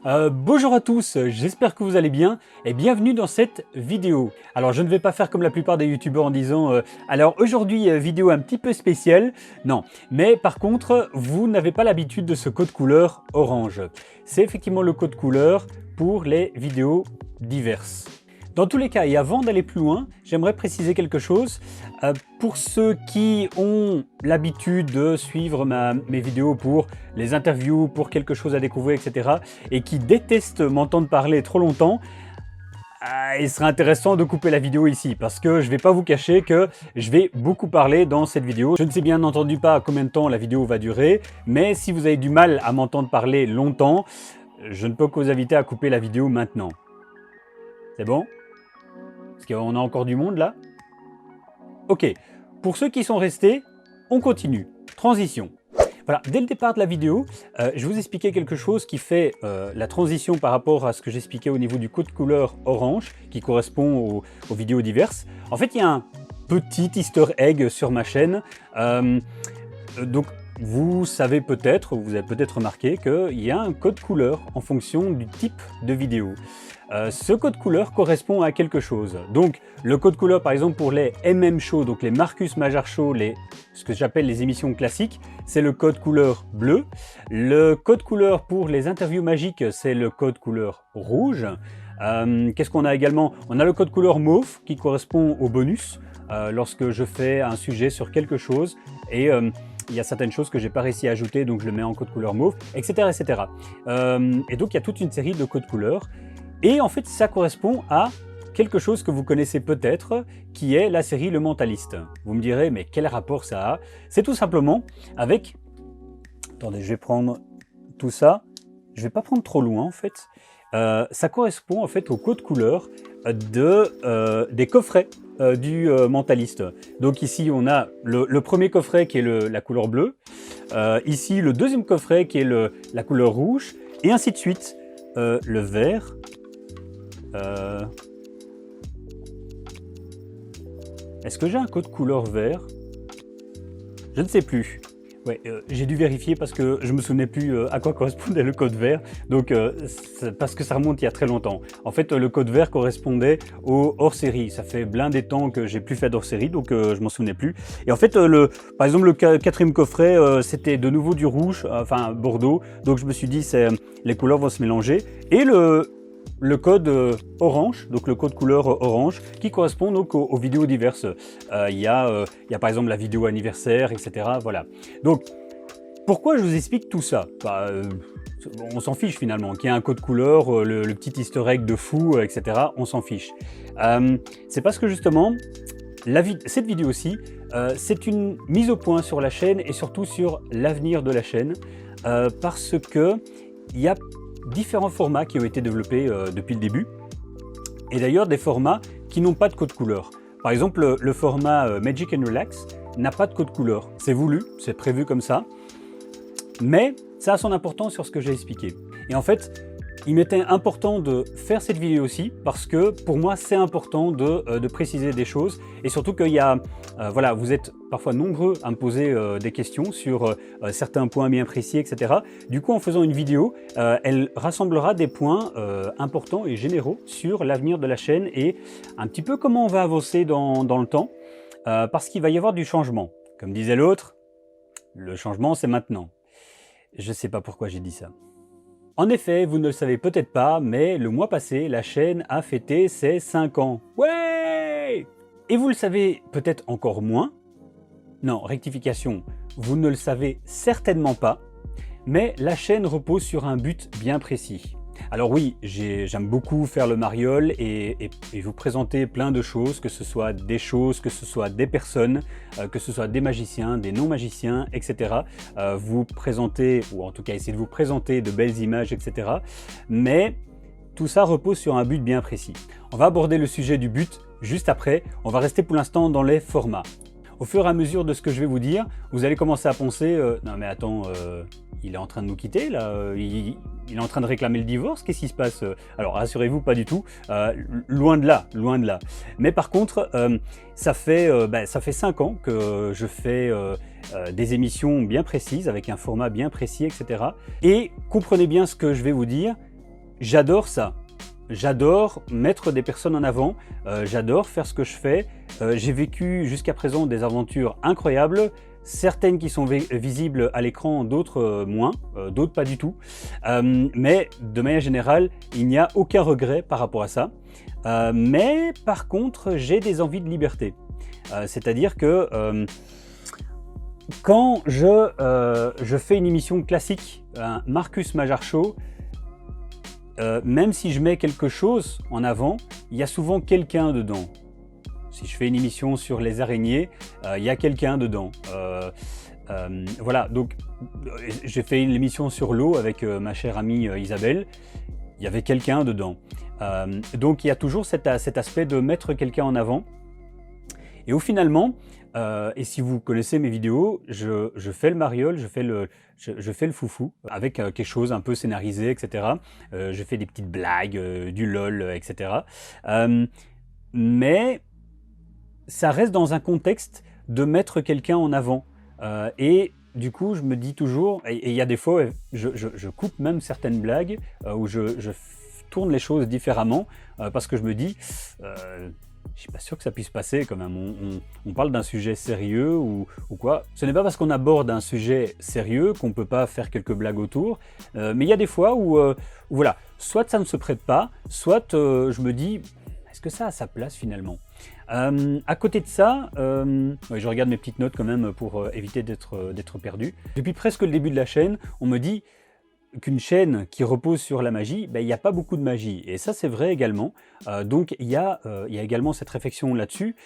Bonjour à tous, j'espère que vous allez bien et bienvenue dans cette vidéo. Alors je ne vais pas faire comme la plupart des youtubeurs en disant alors aujourd'hui vidéo un petit peu spéciale, non. Mais par contre, vous n'avez pas l'habitude de ce code couleur orange. C'est effectivement le code couleur pour les vidéos diverses. Dans tous les cas, et avant d'aller plus loin, j'aimerais préciser quelque chose. Pour ceux qui ont l'habitude de suivre mes vidéos pour les interviews, pour quelque chose à découvrir, etc. et qui détestent m'entendre parler trop longtemps, il serait intéressant de couper la vidéo ici parce que je ne vais pas vous cacher que je vais beaucoup parler dans cette vidéo. Je ne sais bien entendu pas combien de temps la vidéo va durer, mais si vous avez du mal à m'entendre parler longtemps, je ne peux que vous inviter à couper la vidéo maintenant. C'est bon ? Parce qu'on a encore du monde là. Ok, pour ceux qui sont restés, on continue. Transition. Voilà, dès le départ de la vidéo, je vous expliquais quelque chose qui fait la transition par rapport à ce que j'expliquais au niveau du code couleur orange, qui correspond aux vidéos diverses. En fait, il y a un petit easter egg sur ma chaîne. Donc, vous savez peut-être, vous avez peut-être remarqué qu'il y a un code couleur en fonction du type de vidéo. Ce code couleur correspond à quelque chose. Donc, le code couleur, par exemple, pour les Show, donc les Marcus Major Show, ce que j'appelle les émissions classiques, c'est le code couleur bleu. Le code couleur pour les interviews magiques, c'est le code couleur rouge. Qu'est-ce qu'on a également? On a le code couleur mauve qui correspond au bonus lorsque je fais un sujet sur quelque chose et il y a certaines choses que j'ai pas réussi à ajouter, donc je le mets en code couleur mauve, etc. etc. Et donc il y a toute une série de codes couleurs. Et en fait, ça correspond à quelque chose que vous connaissez peut-être, qui est la série Le Mentaliste. Vous me direz, mais quel rapport ça a? C'est tout simplement avec... Attendez, je vais prendre tout ça. Je vais pas prendre trop loin, en fait. Ça correspond, en fait, au code couleur des coffrets du Mentaliste. Donc ici, on a le premier coffret qui est la couleur bleue. Ici, le deuxième coffret qui est la couleur rouge. Et ainsi de suite. Le vert... Est-ce que j'ai un code couleur vert? Je ne sais plus. Ouais, j'ai dû vérifier parce que je me souvenais plus à quoi correspondait le code vert. Donc, parce que ça remonte il y a très longtemps. En fait, le code vert correspondait au hors-série. Ça fait blindé de temps que j'ai plus fait d'hors-série, donc je m'en souvenais plus. Et en fait, par exemple, le quatrième coffret, c'était de nouveau du rouge, enfin Bordeaux. Donc, je me suis dit, les couleurs vont se mélanger. Et le code orange, donc le code couleur orange, qui correspond donc aux vidéos diverses. Il y a par exemple la vidéo anniversaire, etc. Voilà. Donc, pourquoi je vous explique tout ça? On s'en fiche finalement. Qu'il y ait un code couleur, le petit easter egg de fou, etc. On s'en fiche. C'est parce que justement, cette vidéo-ci, c'est une mise au point sur la chaîne et surtout sur l'avenir de la chaîne. Parce que il y a différents formats qui ont été développés depuis le début et d'ailleurs des formats qui n'ont pas de code couleur. Par exemple, le format Magic and Relax n'a pas de code couleur. C'est voulu, c'est prévu comme ça, mais ça a son importance sur ce que j'ai expliqué. Et en fait, il m'était important de faire cette vidéo aussi parce que pour moi c'est important de préciser des choses et surtout qu'il y a, voilà, vous êtes parfois nombreux à me poser des questions sur certains points bien précis, etc. Du coup, en faisant une vidéo, elle rassemblera des points importants et généraux sur l'avenir de la chaîne et un petit peu comment on va avancer dans le temps parce qu'il va y avoir du changement. Comme disait l'autre, le changement c'est maintenant. Je ne sais pas pourquoi j'ai dit ça. En effet, vous ne le savez peut-être pas, mais le mois passé, la chaîne a fêté ses 5 ans. Ouais! Et vous le savez peut-être encore moins. Non, rectification, vous ne le savez certainement pas, mais la chaîne repose sur un but bien précis. Alors oui, j'aime beaucoup faire le mariole et vous présenter plein de choses, que ce soit des choses, que ce soit des personnes, que ce soit des magiciens, des non-magiciens, etc. Vous présenter, ou en tout cas essayer de vous présenter de belles images, etc. Mais tout ça repose sur un but bien précis. On va aborder le sujet du but juste après. On va rester pour l'instant dans les formats. Au fur et à mesure de ce que je vais vous dire, vous allez commencer à penser non mais attends, il est en train de nous quitter là, il est en train de réclamer le divorce, qu'est-ce qui se passe? Alors rassurez-vous, pas du tout, loin de là, loin de là. Mais par contre, ça fait 5 ans que je fais des émissions bien précises, avec un format bien précis, etc. Et comprenez bien ce que je vais vous dire, j'adore ça. J'adore mettre des personnes en avant, j'adore faire ce que je fais. J'ai vécu jusqu'à présent des aventures incroyables, certaines qui sont visibles à l'écran, d'autres moins, d'autres pas du tout. Mais de manière générale, il n'y a aucun regret par rapport à ça. Mais par contre, j'ai des envies de liberté. C'est-à-dire que quand je fais une émission classique, un Marcus Major Show, même si je mets quelque chose en avant, il y a souvent quelqu'un dedans. Si je fais une émission sur les araignées, il y a quelqu'un dedans. Voilà, donc j'ai fait une émission sur l'eau avec ma chère amie Isabelle, il y avait quelqu'un dedans. Donc il y a toujours cet aspect de mettre quelqu'un en avant. Et au finalement, et si vous connaissez mes vidéos, je fais le mariole, je fais le foufou avec quelque chose un peu scénarisé, etc. Je fais des petites blagues, du lol, etc. Mais ça reste dans un contexte de mettre quelqu'un en avant. Et du coup, je me dis toujours, et il y a des fois, je coupe même certaines blagues où je tourne les choses différemment parce que je me dis... je suis pas sûr que ça puisse passer quand même. On parle d'un sujet sérieux ou quoi. Ce n'est pas parce qu'on aborde un sujet sérieux qu'on peut pas faire quelques blagues autour. Mais il y a des fois où voilà, soit ça ne se prête pas, soit je me dis, est-ce que ça a sa place finalement? À côté de ça, ouais, je regarde mes petites notes quand même pour éviter d'être perdu. Depuis presque le début de la chaîne, on me dit qu'une chaîne qui repose sur la magie, ben, il n'y a pas beaucoup de magie. Et ça, c'est vrai également. Donc, il y a également cette réflexion là-dessus.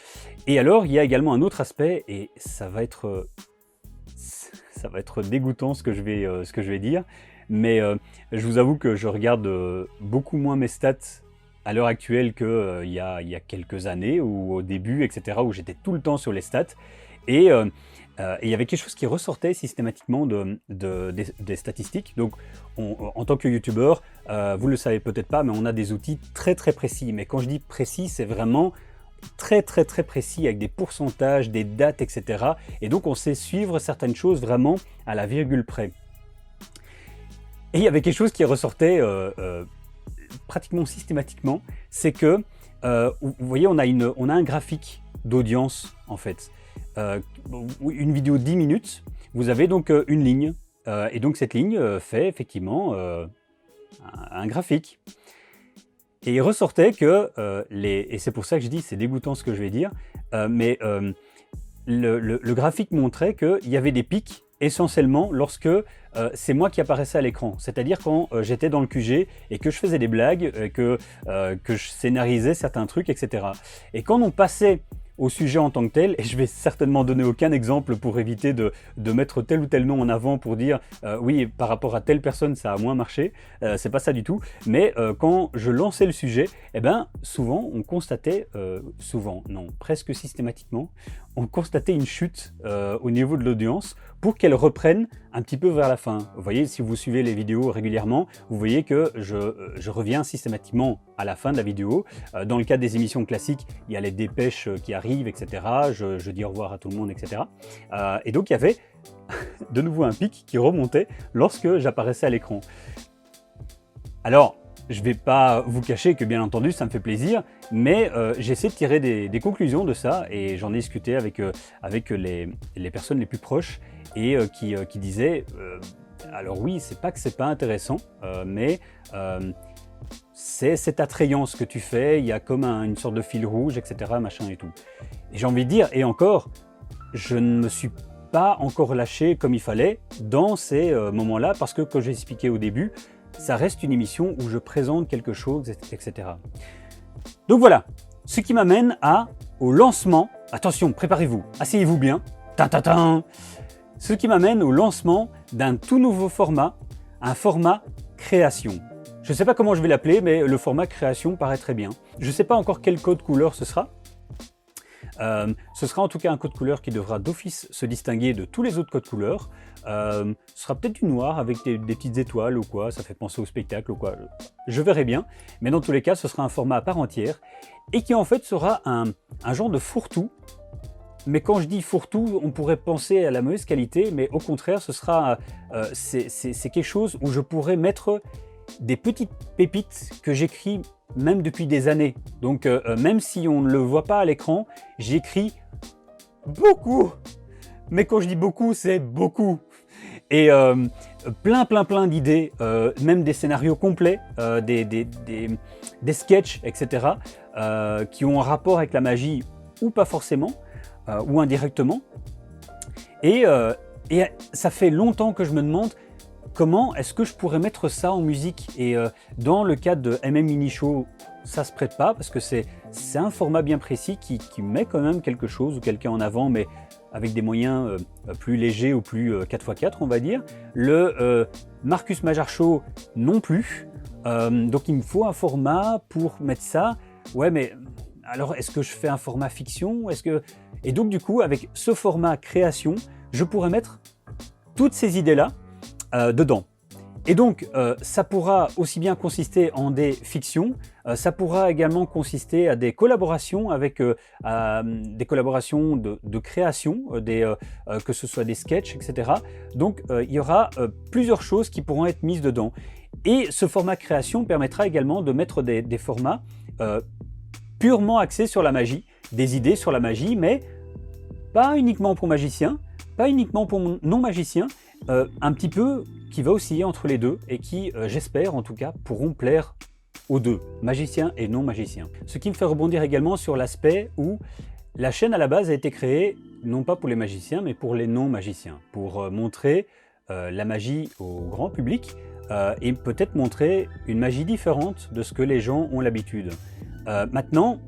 Et alors, il y a également un autre aspect, et ça va être dégoûtant ce que je vais dire, mais je vous avoue que je regarde beaucoup moins mes stats à l'heure actuelle qu'il y a quelques années, ou au début, etc., où j'étais tout le temps sur les stats. Et il y avait quelque chose qui ressortait systématiquement des statistiques. Donc, en tant que youtubeur, vous le savez peut-être pas, mais on a des outils très très précis. Mais quand je dis précis, c'est vraiment très très très précis avec des pourcentages, des dates, etc. Et donc, on sait suivre certaines choses vraiment à la virgule près. Et il y avait quelque chose qui ressortait pratiquement systématiquement, c'est que, vous voyez, on a un graphique d'audience en fait. Une vidéo de 10 minutes, vous avez donc une ligne, et donc cette ligne fait effectivement un graphique. Et il ressortait que, et c'est pour ça que je dis, c'est dégoûtant ce que je vais dire, mais le graphique montrait qu'il y avait des pics essentiellement lorsque c'est moi qui apparaissais à l'écran, c'est-à-dire quand j'étais dans le QG et que je faisais des blagues, que je scénarisais certains trucs, etc. Et quand on passait au sujet en tant que tel, et je vais certainement donner aucun exemple pour éviter de mettre tel ou tel nom en avant pour dire oui, par rapport à telle personne ça a moins marché, c'est pas ça du tout, mais quand je lançais le sujet, eh ben, souvent on constatait, souvent, non, presque systématiquement, on constatait une chute au niveau de l'audience pour qu'elle reprenne un petit peu vers la fin. Vous voyez, si vous suivez les vidéos régulièrement, vous voyez que je reviens systématiquement à la fin de la vidéo. Dans le cas des émissions classiques, il y a les dépêches qui arrivent, etc. Je dis au revoir à tout le monde, etc. Et donc il y avait de nouveau un pic qui remontait lorsque j'apparaissais à l'écran. Alors, je ne vais pas vous cacher que bien entendu ça me fait plaisir, mais j'essaie de tirer des conclusions de ça et j'en ai discuté avec les personnes les plus proches et qui disaient alors oui, c'est pas que c'est pas intéressant, mais c'est cette attrayance que tu fais, il y a comme une sorte de fil rouge, etc. machin et tout. Et j'ai envie de dire, et encore, je ne me suis pas encore lâché comme il fallait dans ces moments-là, parce que comme j'ai expliqué au début, ça reste une émission où je présente quelque chose, etc. Donc voilà, ce qui m'amène au lancement, attention, préparez-vous, asseyez-vous bien, ce qui m'amène au lancement d'un tout nouveau format, un format création. Je ne sais pas comment je vais l'appeler, mais le format création paraît très bien. Je ne sais pas encore quel code couleur ce sera. Ce sera en tout cas un code couleur qui devra d'office se distinguer de tous les autres codes couleurs. Ce sera peut-être du noir avec des petites étoiles ou quoi, ça fait penser au spectacle ou quoi, je verrai bien. Mais dans tous les cas, ce sera un format à part entière et qui en fait sera un genre de fourre-tout. Mais quand je dis fourre-tout, on pourrait penser à la mauvaise qualité, mais au contraire, ce sera c'est quelque chose où je pourrais mettre des petites pépites que j'écris même depuis des années. Donc même si on ne le voit pas à l'écran, j'écris beaucoup. Mais quand je dis beaucoup, c'est beaucoup. Et plein d'idées, même des scénarios complets, des sketchs, etc., qui ont un rapport avec la magie ou pas forcément, ou indirectement. Et ça fait longtemps que je me demande comment est-ce que je pourrais mettre ça en musique. Et dans le cadre de MM Mini Show, ça se prête pas parce que c'est un format bien précis qui met quand même quelque chose ou quelqu'un en avant, mais avec des moyens plus légers ou plus 4x4, on va dire. Le Marcus Major Show non plus. Donc il me faut un format pour mettre ça. Ouais, mais alors est-ce que je fais un format fiction? Et donc du coup, avec ce format création, je pourrais mettre toutes ces idées-là dedans. Et donc, ça pourra aussi bien consister en des fictions, ça pourra également consister à des collaborations avec des collaborations de création, que ce soit des sketchs, etc. Donc, il y aura plusieurs choses qui pourront être mises dedans. Et ce format création permettra également de mettre des formats purement axés sur la magie, des idées sur la magie, mais pas uniquement pour magiciens, pas uniquement pour non-magiciens, un petit peu qui va osciller entre les deux et qui, j'espère en tout cas, pourront plaire aux deux, magiciens et non-magiciens. Ce qui me fait rebondir également sur l'aspect où la chaîne à la base a été créée non pas pour les magiciens mais pour les non-magiciens, pour montrer la magie au grand public et peut-être montrer une magie différente de ce que les gens ont l'habitude. Maintenant,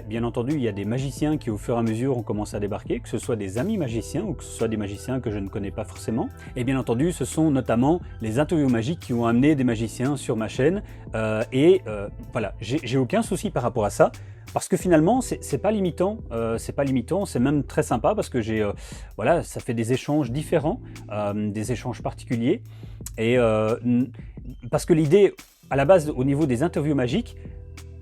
bien entendu, il y a des magiciens qui au fur et à mesure ont commencé à débarquer, que ce soit des amis magiciens ou que ce soit des magiciens que je ne connais pas forcément. Et bien entendu, ce sont notamment les interviews magiques qui ont amené des magiciens sur ma chaîne. Voilà, j'ai aucun souci par rapport à ça. Parce que finalement, c'est pas limitant, c'est même très sympa parce que voilà, ça fait des échanges différents, des échanges particuliers. Et parce que l'idée, à la base, au niveau des interviews magiques,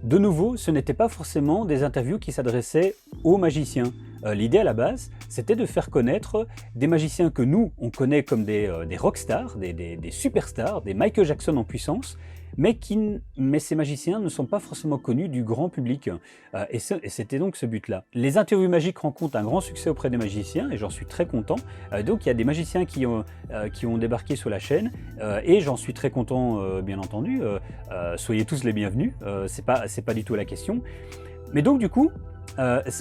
de nouveau, ce n'était pas forcément des interviews qui s'adressaient aux magiciens. L'idée à la base, c'était de faire connaître des magiciens que nous, on connaît comme des rockstars, des superstars, des Michael Jackson en puissance, mais ces magiciens ne sont pas forcément connus du grand public. Et c'était donc ce but-là. Les interviews magiques rencontrent un grand succès auprès des magiciens, et j'en suis très content. Donc il y a des magiciens qui ont débarqué sur la chaîne, et j'en suis très content, bien entendu. Soyez tous les bienvenus, c'est pas du tout la question. Mais donc du coup,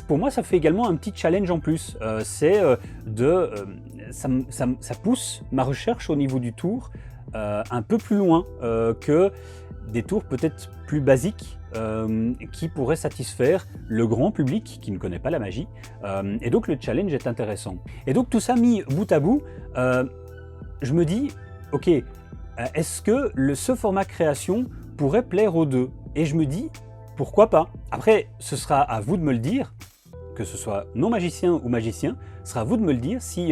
pour moi, ça fait également un petit challenge en plus. Ça pousse ma recherche au niveau du tour un peu plus loin que des tours peut-être plus basiques qui pourraient satisfaire le grand public qui ne connaît pas la magie. Et donc le challenge est intéressant. Et donc tout ça mis bout à bout, je me dis, ok, est-ce que ce format création pourrait plaire aux deux? Et je me dis, pourquoi pas? Après, ce sera à vous de me le dire, que ce soit non-magicien ou magicien, ce sera à vous de me le dire si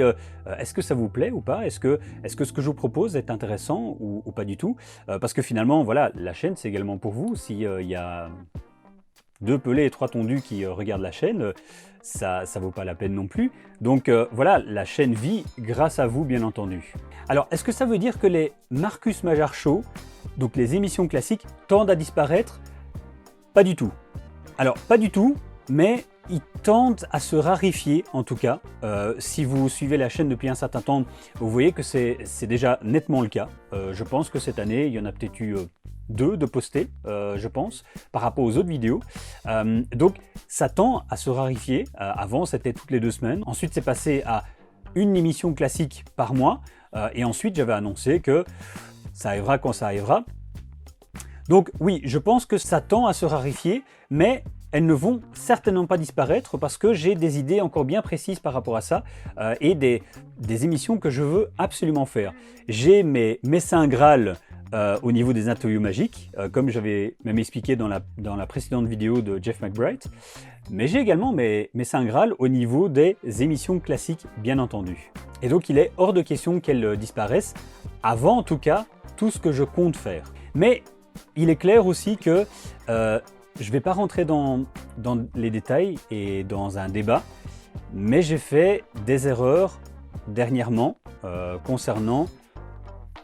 est-ce que ça vous plaît ou pas, est-ce que ce que je vous propose est intéressant ou pas du tout, parce que finalement, voilà, la chaîne c'est également pour vous. S'il y a 2 pelés et 3 tondus qui regardent la chaîne, ça vaut pas la peine non plus. Donc voilà, la chaîne vit grâce à vous, bien entendu. Alors, est-ce que ça veut dire que les Marcus Major Show, donc les émissions classiques, tendent à disparaître? Pas du tout. Alors, pas du tout, mais ils tendent à se raréfier en tout cas. Si vous suivez la chaîne depuis un certain temps, vous voyez que c'est déjà nettement le cas. Je pense que cette année, il y en a peut-être eu 2 de postés, je pense, par rapport aux autres vidéos. Donc ça tend à se raréfier. Avant, c'était toutes les 2 semaines. Ensuite, c'est passé à une émission classique par mois. Et ensuite, j'avais annoncé que ça arrivera quand ça arrivera. Donc oui, je pense que ça tend à se raréfier, mais elles ne vont certainement pas disparaître parce que j'ai des idées encore bien précises par rapport à ça et des émissions que je veux absolument faire. J'ai mes saints Graal au niveau des interviews magiques, comme j'avais même expliqué dans la précédente vidéo de Jeff McBride, mais j'ai également mes saints Graal au niveau des émissions classiques, bien entendu. Et donc il est hors de question qu'elles disparaissent, avant en tout cas tout ce que je compte faire. Mais il est clair aussi que je ne vais pas rentrer dans les détails et dans un débat, mais j'ai fait des erreurs dernièrement concernant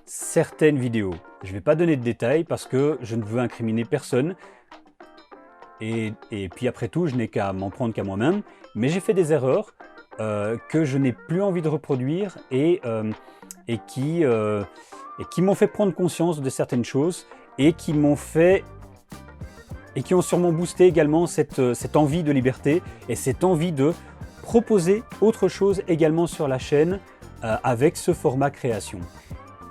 certaines vidéos. Je ne vais pas donner de détails parce que je ne veux incriminer personne. Et puis après tout, je n'ai qu'à m'en prendre qu'à moi-même. Mais j'ai fait des erreurs que je n'ai plus envie de reproduire et qui m'ont fait prendre conscience de certaines choses et qui ont sûrement boosté également cette envie de liberté et cette envie de proposer autre chose également sur la chaîne avec ce format création.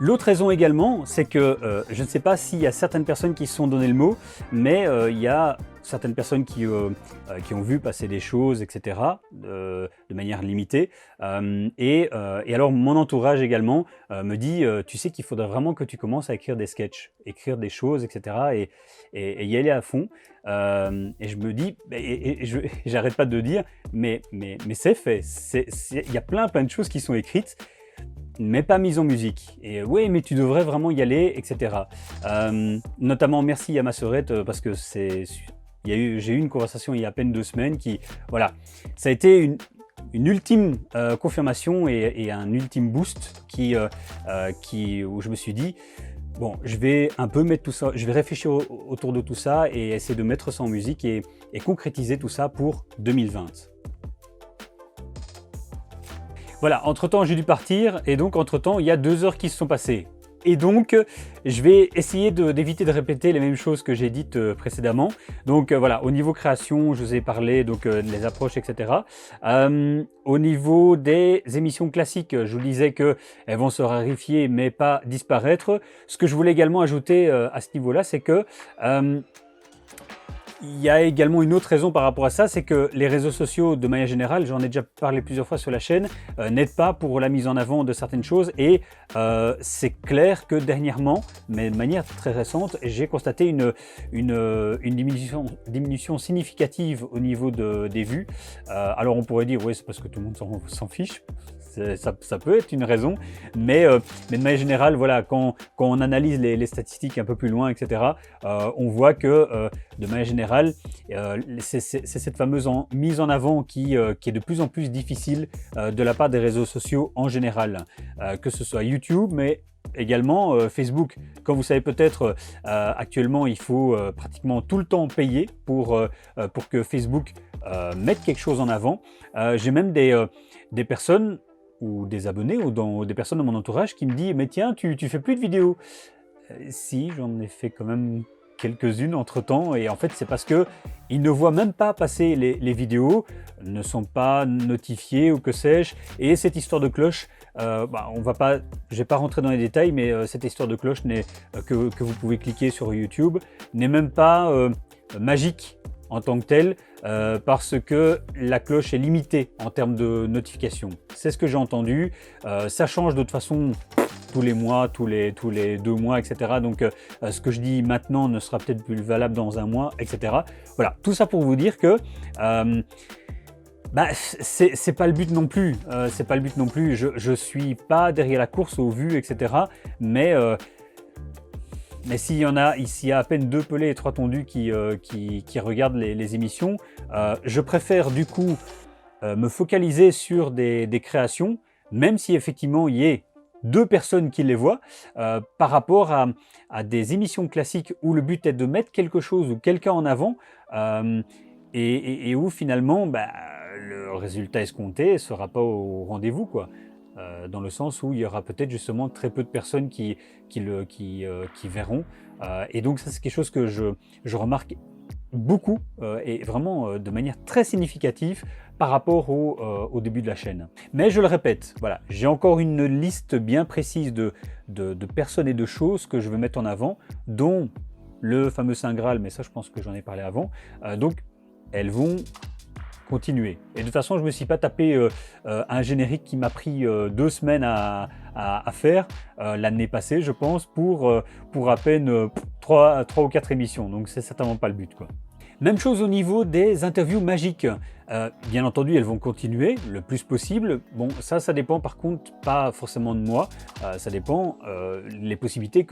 L'autre raison également, c'est que je ne sais pas s'il y a certaines personnes qui se sont donné le mot, mais il y a certaines personnes qui ont vu passer des choses, etc., de manière limitée. Et alors mon entourage également me dit tu sais qu'il faudrait vraiment que tu commences à écrire des sketchs, écrire des choses, etc., et y aller à fond. Et je me dis, j'arrête pas de dire, mais c'est fait. Il y a plein de choses qui sont écrites, mais pas mise en musique. Et oui, mais tu devrais vraiment y aller, etc. Notamment, merci à ma sœurette, parce que j'ai eu une conversation il y a à peine 2 semaines qui, voilà, ça a été une ultime confirmation et un ultime boost où je me suis dit, bon, je vais un peu mettre tout ça, je vais réfléchir autour de tout ça et essayer de mettre ça en musique et concrétiser tout ça pour 2020. Voilà, entre-temps, j'ai dû partir et donc entre-temps, il y a 2 heures qui se sont passées. Et donc, je vais essayer d'éviter de répéter les mêmes choses que j'ai dites précédemment. Donc voilà, au niveau création, je vous ai parlé donc des approches, etc. Au niveau des émissions classiques, je vous disais qu'elles vont se raréfier mais pas disparaître. Ce que je voulais également ajouter à ce niveau-là, c'est que il y a également une autre raison par rapport à ça, c'est que les réseaux sociaux, de manière générale, j'en ai déjà parlé plusieurs fois sur la chaîne, n'aident pas pour la mise en avant de certaines choses. Et c'est clair que dernièrement, mais de manière très récente, j'ai constaté une diminution significative au niveau des vues. Alors on pourrait dire, oui, c'est parce que tout le monde s'en fiche. Ça peut être une raison, mais de manière générale, voilà, quand on analyse les statistiques un peu plus loin, etc., on voit que de manière générale, c'est cette fameuse mise en avant qui est de plus en plus difficile de la part des réseaux sociaux en général, que ce soit YouTube, mais également Facebook. Comme vous savez peut-être, actuellement, il faut pratiquement tout le temps payer pour que Facebook mette quelque chose en avant. J'ai même des personnes ou des abonnés ou des personnes de mon entourage qui me disent « Mais tiens, tu fais plus de vidéos ?» Si, j'en ai fait quand même quelques-unes entre-temps, et en fait c'est parce qu'ils ne voient même pas passer les vidéos, ne sont pas notifiés ou que sais-je, et cette histoire de cloche, je ne vais pas rentrer dans les détails, mais cette histoire de cloche que vous pouvez cliquer sur YouTube n'est même pas magique en tant que telle, parce que la cloche est limitée en termes de notification. C'est ce que j'ai entendu. Ça change de toute façon tous les mois, tous les 2 mois, etc. Donc ce que je dis maintenant ne sera peut-être plus valable dans 1 mois, etc. Voilà, tout ça pour vous dire que c'est pas le but non plus. C'est pas le but non plus. Je suis pas derrière la course aux vues, etc. Mais s'il y a à peine 2 pelés et 3 tondus qui regardent les émissions, je préfère du coup me focaliser sur des créations, même si effectivement il y ait 2 personnes qui les voient, par rapport à des émissions classiques où le but est de mettre quelque chose ou quelqu'un en avant, et où finalement le résultat escompté ne sera pas au rendez-vous, quoi. Dans le sens où il y aura peut-être justement très peu de personnes qui verront. Et donc ça, c'est quelque chose que je remarque beaucoup et vraiment de manière très significative par rapport au début de la chaîne. Mais je le répète, voilà, j'ai encore une liste bien précise de personnes et de choses que je veux mettre en avant, dont le fameux Saint Graal, mais ça je pense que j'en ai parlé avant. Donc elles vont continuer. Et de toute façon, je ne me suis pas tapé un générique qui m'a pris 2 semaines à faire l'année passée, je pense, pour à peine 3 ou 4 émissions. Donc c'est certainement pas le but, quoi. Même chose au niveau des interviews magiques. Bien entendu, elles vont continuer le plus possible. Bon, ça dépend par contre pas forcément de moi. Ça dépend les possibilités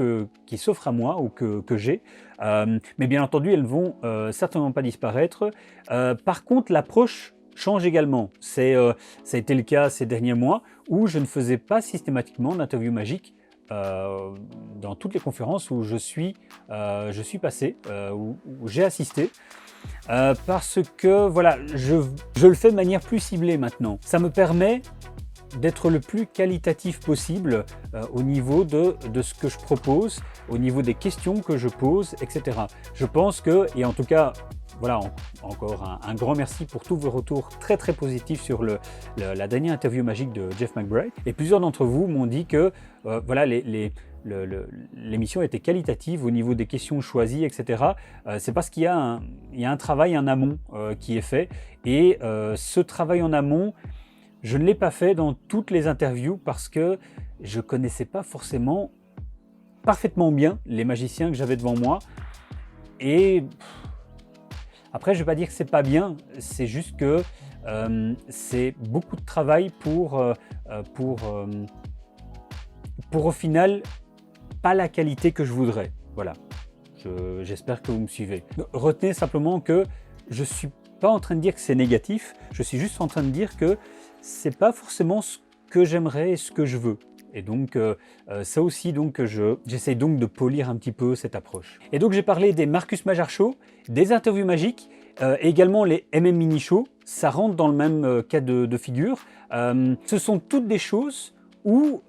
qui s'offrent à moi ou que j'ai. Mais bien entendu, elles vont certainement pas disparaître. Par contre, l'approche change également. Ça a été le cas ces derniers mois où je ne faisais pas systématiquement d'interview magique dans toutes les conférences où je suis passé, où j'ai assisté. Parce que voilà, je le fais de manière plus ciblée maintenant. Ça me permet d'être le plus qualitatif possible au niveau de ce que je propose, au niveau des questions que je pose, etc. Je pense que, et en tout cas, voilà, encore un grand merci pour tous vos retours très très positifs sur la dernière interview magique de Jeff McBride. Et plusieurs d'entre vous m'ont dit que voilà, l'émission était qualitative au niveau des questions choisies, etc. C'est parce qu'il y a un travail en amont qui est fait. Et ce travail en amont, je ne l'ai pas fait dans toutes les interviews parce que je ne connaissais pas forcément parfaitement bien les magiciens que j'avais devant moi. Et après, je ne vais pas dire que c'est pas bien, c'est juste que c'est beaucoup de travail pour au final pas la qualité que je voudrais. Voilà, j'espère que vous me suivez. Retenez simplement que je ne suis pas en train de dire que c'est négatif, je suis juste en train de dire que c'est pas forcément ce que j'aimerais et ce que je veux. Et donc ça aussi, donc j'essaie donc de polir un petit peu cette approche. Et donc j'ai parlé des Marcus Majar Show, des interviews magiques, également les MM Mini Show, ça rentre dans le même cas de figure. Ce sont toutes des choses où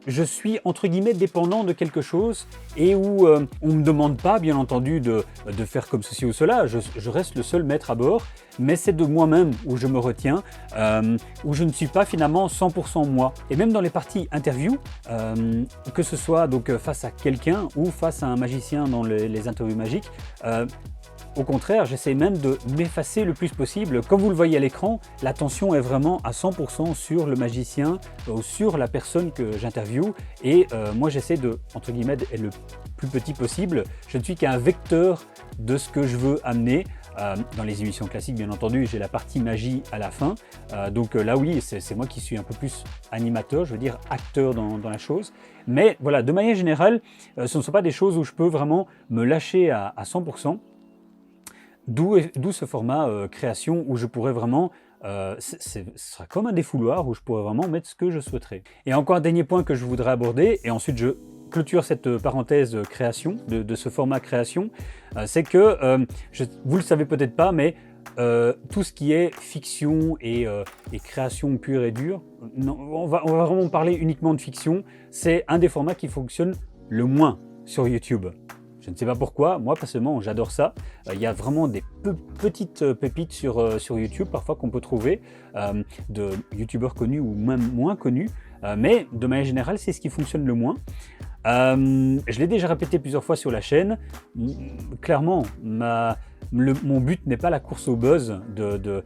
je suis entre guillemets dépendant de quelque chose et où on ne me demande pas bien entendu de faire comme ceci ou cela, je reste le seul maître à bord, mais c'est de moi-même où je me retiens, où je ne suis pas finalement 100% moi. Et même dans les parties interview, que ce soit donc face à quelqu'un ou face à un magicien dans les interviews magiques, au contraire, j'essaie même de m'effacer le plus possible. Comme vous le voyez à l'écran, l'attention est vraiment à 100% sur le magicien ou sur la personne que j'interviewe. Et moi, j'essaie de, entre guillemets, être le plus petit possible. Je ne suis qu'un vecteur de ce que je veux amener. Dans les émissions classiques, bien entendu, j'ai la partie magie à la fin. Donc là, oui, c'est moi qui suis un peu plus animateur, je veux dire acteur dans la chose. Mais voilà, de manière générale, ce ne sont pas des choses où je peux vraiment me lâcher à 100%. D'où ce format création où je pourrais vraiment, ce sera comme un défouloir où je pourrais vraiment mettre ce que je souhaiterais. Et encore un dernier point que je voudrais aborder, et ensuite je clôture cette parenthèse création, de ce format création, c'est que, vous le savez peut-être pas, mais tout ce qui est fiction et création pure et dure, non, on va vraiment parler uniquement de fiction, c'est un des formats qui fonctionne le moins sur YouTube. Je ne sais pas pourquoi, moi personnellement j'adore ça. Il y a vraiment des petites pépites sur YouTube parfois qu'on peut trouver de youtubeurs connus ou même moins connus. Mais de manière générale, c'est ce qui fonctionne le moins. Je l'ai déjà répété plusieurs fois sur la chaîne. Clairement, mon but n'est pas la course au buzz de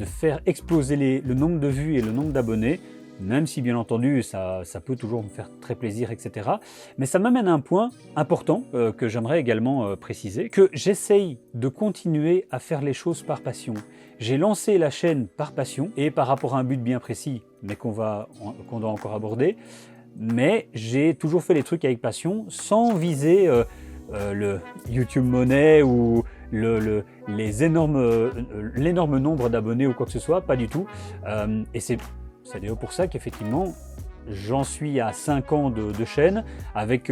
faire exploser le nombre de vues et le nombre d'abonnés. Même si bien entendu ça peut toujours me faire très plaisir, etc. Mais ça m'amène à un point important que j'aimerais également préciser, que j'essaye de continuer à faire les choses par passion. J'ai lancé la chaîne par passion et par rapport à un but bien précis, mais qu'on doit encore aborder. Mais j'ai toujours fait les trucs avec passion, sans viser le YouTube Money ou l'énorme nombre d'abonnés ou quoi que ce soit, pas du tout. Et c'est d'ailleurs pour ça qu'effectivement, j'en suis à 5 ans de chaîne avec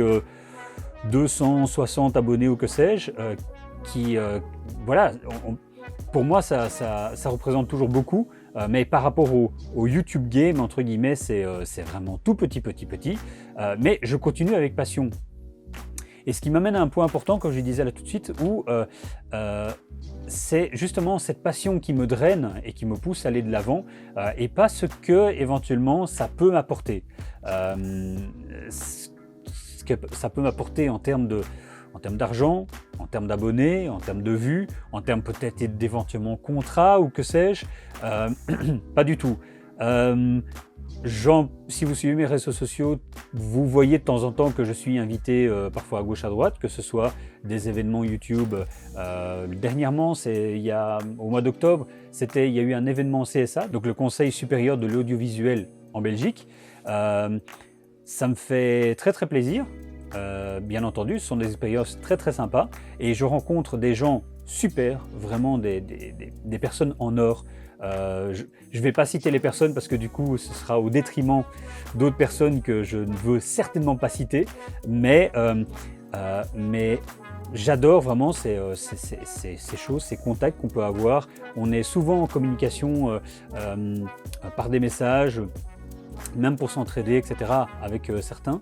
260 abonnés ou que sais-je, voilà, pour moi ça représente toujours beaucoup, mais par rapport au YouTube game, entre guillemets, c'est vraiment tout petit, mais je continue avec passion. Et ce qui m'amène à un point important, comme je disais là tout de suite, où c'est justement cette passion qui me draine et qui me pousse à aller de l'avant, et pas ce que éventuellement ça peut m'apporter. Ce que ça peut m'apporter en termes d'argent, en termes d'abonnés, en termes de vues, en termes peut-être d'éventuellement contrats ou que sais-je, pas du tout. Si vous suivez mes réseaux sociaux, vous voyez de temps en temps que je suis invité parfois à gauche à droite, que ce soit des événements YouTube. Dernièrement, au mois d'octobre, il y a eu un événement CSA, donc le Conseil supérieur de l'audiovisuel en Belgique. Ça me fait très très plaisir. Bien entendu, ce sont des expériences très très sympas et je rencontre des gens super, vraiment des personnes en or. Je ne vais pas citer les personnes parce que du coup ce sera au détriment d'autres personnes que je ne veux certainement pas citer, mais j'adore vraiment ces choses, ces contacts qu'on peut avoir. On est souvent en communication par des messages, même pour s'entraider, etc. avec certains.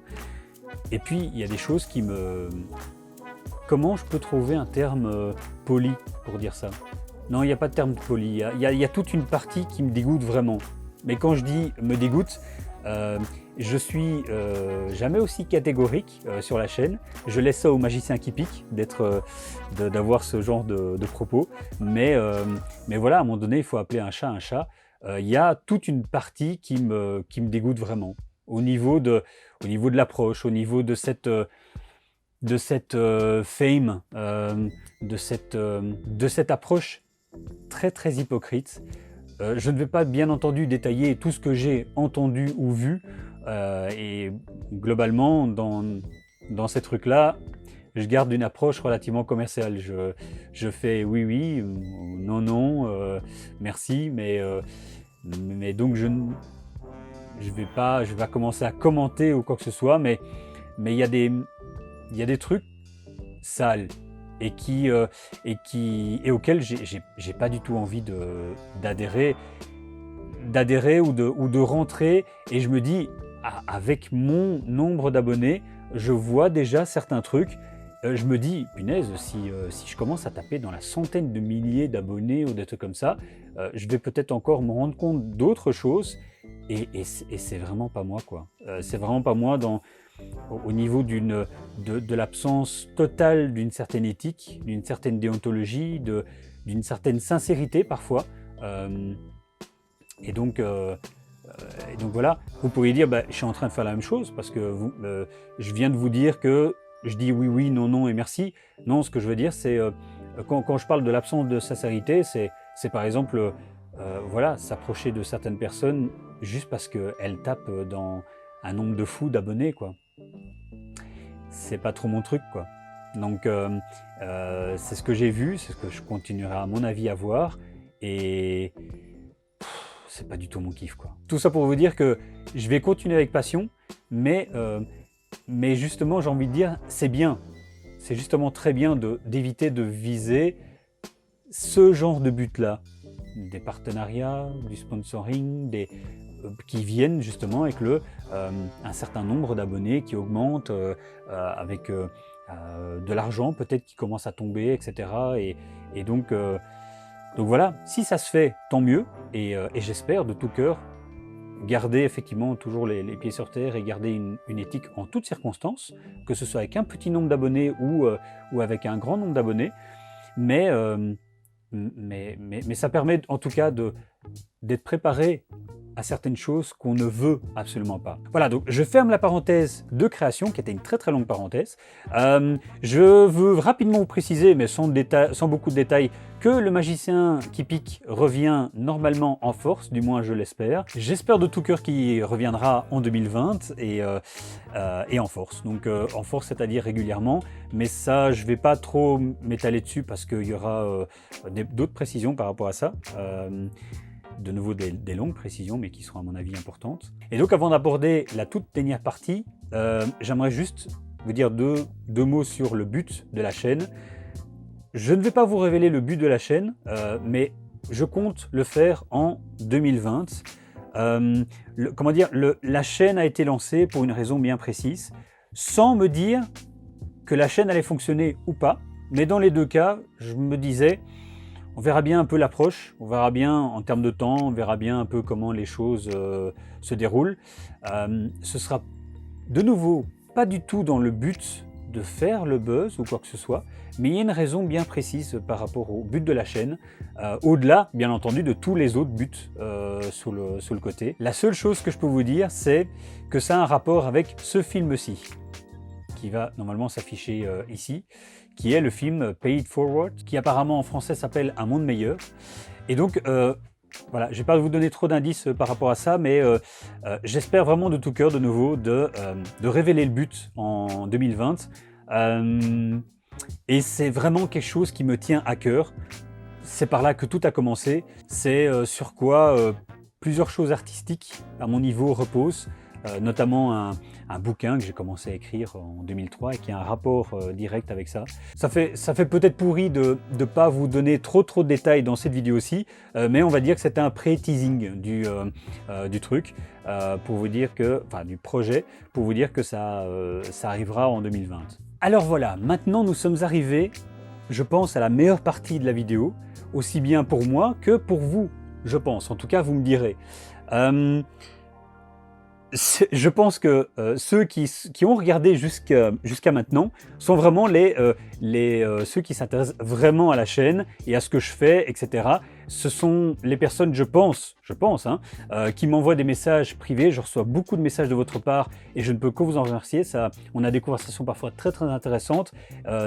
Et puis il y a des choses qui me... Comment je peux trouver un terme poli pour dire ça? Non, il n'y a pas de terme poli. Il y a toute une partie qui me dégoûte vraiment. Mais quand je dis me dégoûte, je suis jamais aussi catégorique sur la chaîne. Je laisse ça aux magiciens qui piquent d'avoir ce genre de propos. Mais voilà, à un moment donné, il faut appeler un chat un chat. Il y a toute une partie qui me dégoûte vraiment. Au niveau de l'approche, au niveau de cette fame, de cette approche très très hypocrite. Je ne vais pas bien entendu détailler tout ce que j'ai entendu ou vu, et globalement dans ces trucs-là, je garde une approche relativement commerciale. Je fais oui oui, non non, merci, mais donc je vais pas commencer à commenter ou quoi que ce soit, mais il y a des trucs sales et auxquels j'ai pas du tout envie d'adhérer ou de rentrer. Et je me dis, avec mon nombre d'abonnés, je vois déjà certains trucs. Je me dis, punaise, si je commence à taper dans la centaine de milliers d'abonnés ou des trucs comme ça, je vais peut-être encore me rendre compte d'autres choses. Et c'est vraiment pas moi, quoi. C'est vraiment pas moi au niveau de l'absence totale d'une certaine éthique, d'une certaine déontologie, d'une certaine sincérité parfois. Et donc voilà, vous pourriez dire, je suis en train de faire la même chose parce que je viens de vous dire que je dis oui, oui, non, non et merci. Non, ce que je veux dire, c'est quand je parle de l'absence de sincérité, c'est par exemple voilà, s'approcher de certaines personnes juste parce qu'elles tapent dans un nombre de fous d'abonnés, quoi. C'est pas trop mon truc, quoi. Donc c'est ce que j'ai vu, c'est ce que je continuerai à mon avis à voir, et c'est pas du tout mon kiff, quoi. Tout ça pour vous dire que je vais continuer avec passion, mais justement j'ai envie de dire c'est bien, c'est justement très bien d'éviter de viser ce genre de but-là, des partenariats, du sponsoring, qui viennent justement avec un certain nombre d'abonnés qui augmente, avec de l'argent peut-être qui commence à tomber, etc. Et donc voilà, si ça se fait, tant mieux, et j'espère de tout cœur garder effectivement toujours les pieds sur terre et garder une éthique en toutes circonstances, que ce soit avec un petit nombre d'abonnés ou avec un grand nombre d'abonnés, mais ça permet en tout cas d'être préparé à certaines choses qu'on ne veut absolument pas. Voilà, donc je ferme la parenthèse de création, qui était une très très longue parenthèse. Je veux rapidement vous préciser, mais sans beaucoup de détails, que le magicien qui pique revient normalement en force, du moins je l'espère. J'espère de tout cœur qu'il reviendra en 2020 et en force. Donc en force, c'est-à-dire régulièrement, mais ça je ne vais pas trop m'étaler dessus parce qu'il y aura d'autres précisions par rapport à ça. De nouveau des longues précisions, mais qui seront à mon avis importantes. Et donc avant d'aborder la toute dernière partie, j'aimerais juste vous dire deux mots sur le but de la chaîne. Je ne vais pas vous révéler le but de la chaîne, mais je compte le faire en 2020. La chaîne a été lancée pour une raison bien précise, sans me dire que la chaîne allait fonctionner ou pas, mais dans les deux cas, je me disais, on verra bien un peu l'approche, on verra bien en termes de temps, on verra bien un peu comment les choses se déroulent. Ce sera de nouveau pas du tout dans le but de faire le buzz ou quoi que ce soit, mais il y a une raison bien précise par rapport au but de la chaîne, au-delà bien entendu de tous les autres buts sur le côté. La seule chose que je peux vous dire, c'est que ça a un rapport avec ce film-ci, qui va normalement s'afficher ici, qui est le film Pay It Forward, qui apparemment en français s'appelle Un monde meilleur. Et donc, voilà, je ne vais pas vous donner trop d'indices par rapport à ça, mais j'espère vraiment de tout cœur de nouveau de révéler le but en 2020. Et c'est vraiment quelque chose qui me tient à cœur. C'est par là que tout a commencé. C'est sur quoi plusieurs choses artistiques à mon niveau reposent, notamment un bouquin que j'ai commencé à écrire en 2003 et qui a un rapport direct avec ça. Ça fait peut-être pourri de ne pas vous donner trop de détails dans cette vidéo-ci, mais on va dire que c'était un pré-teasing du truc, pour vous dire que, enfin du projet, pour vous dire que ça arrivera en 2020. Alors voilà, maintenant nous sommes arrivés, je pense, à la meilleure partie de la vidéo, aussi bien pour moi que pour vous, je pense. En tout cas, vous me direz. Je pense que ceux qui ont regardé jusqu'à maintenant sont vraiment ceux qui s'intéressent vraiment à la chaîne et à ce que je fais, etc. Ce sont les personnes, je pense, hein, qui m'envoient des messages privés. Je reçois beaucoup de messages de votre part et je ne peux que vous en remercier. On a des conversations parfois très intéressantes.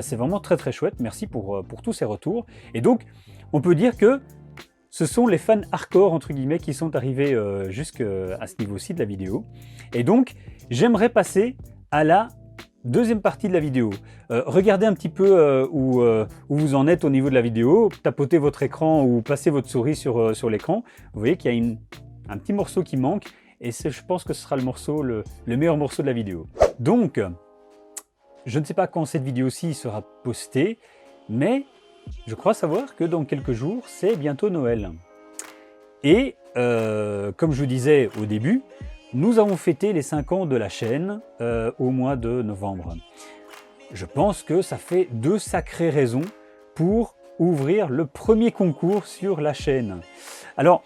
C'est vraiment très chouette. Merci pour tous ces retours. Et donc, on peut dire que ce sont les fans hardcore, entre guillemets, qui sont arrivés jusqu'à ce niveau-ci de la vidéo. Et donc, j'aimerais passer à la deuxième partie de la vidéo. Regardez un petit peu où vous en êtes au niveau de la vidéo, tapotez votre écran ou passez votre souris sur l'écran. Vous voyez qu'il y a un petit morceau qui manque et je pense que ce sera le meilleur morceau de la vidéo. Donc, je ne sais pas quand cette vidéo-ci sera postée, mais je crois savoir que dans quelques jours, c'est bientôt Noël. Et comme je vous disais au début, nous avons fêté les 5 ans de la chaîne au mois de novembre. Je pense que ça fait 2 sacrées raisons pour ouvrir le premier concours sur la chaîne. Alors,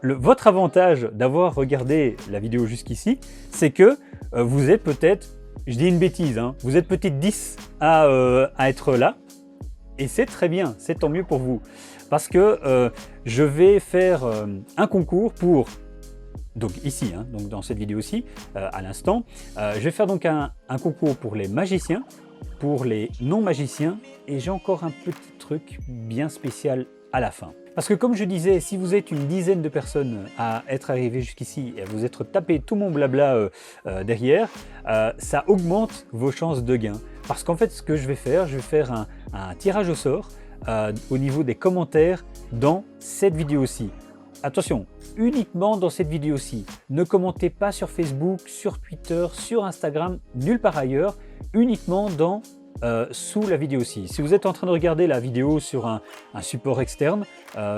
votre avantage d'avoir regardé la vidéo jusqu'ici, c'est que vous êtes peut-être, je dis une bêtise, hein, vous êtes peut-être 10 à être là. Et c'est très bien, c'est tant mieux pour vous. Parce que je vais faire un concours pour, donc ici, hein, donc dans cette vidéo-ci, à l'instant, je vais faire donc un concours pour les magiciens, pour les non-magiciens, et j'ai encore un petit truc bien spécial à la fin. Parce que comme je disais, si vous êtes une dizaine de personnes à être arrivées jusqu'ici et à vous être tapé tout mon blabla derrière, ça augmente vos chances de gain. Parce qu'en fait, ce que je vais faire un tirage au sort au niveau des commentaires dans cette vidéo-ci. Attention, uniquement dans cette vidéo-ci. Ne commentez pas sur Facebook, sur Twitter, sur Instagram, nulle part ailleurs, uniquement sous la vidéo-ci. Si vous êtes en train de regarder la vidéo sur un support externe,